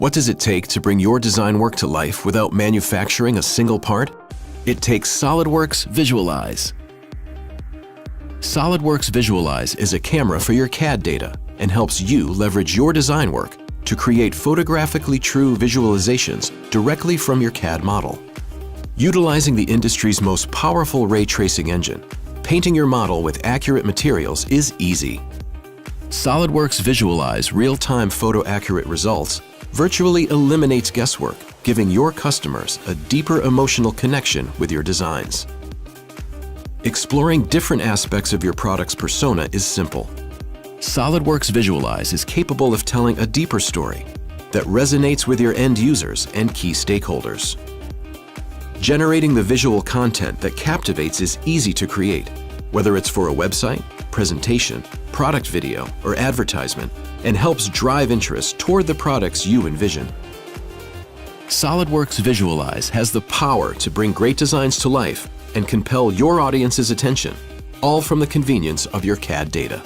What does it take to bring your design work to life without manufacturing a single part? It takes SolidWorks Visualize. SolidWorks Visualize is a camera for your CAD data and helps you leverage your design work to create photographically true visualizations directly from your CAD model. Utilizing the industry's most powerful ray tracing engine, painting your model with accurate materials is easy. SolidWorks Visualize real-time photo-accurate results virtually eliminates guesswork, giving your customers a deeper emotional connection with your designs. Exploring different aspects of your product's persona is simple. SolidWorks Visualize is capable of telling a deeper story that resonates with your end users and key stakeholders. Generating the visual content that captivates is easy to create, whether it's for a website, presentation, product video, or advertisement, and helps drive interest toward the products you envision. SolidWorks Visualize has the power to bring great designs to life and compel your audience's attention, all from the convenience of your CAD data.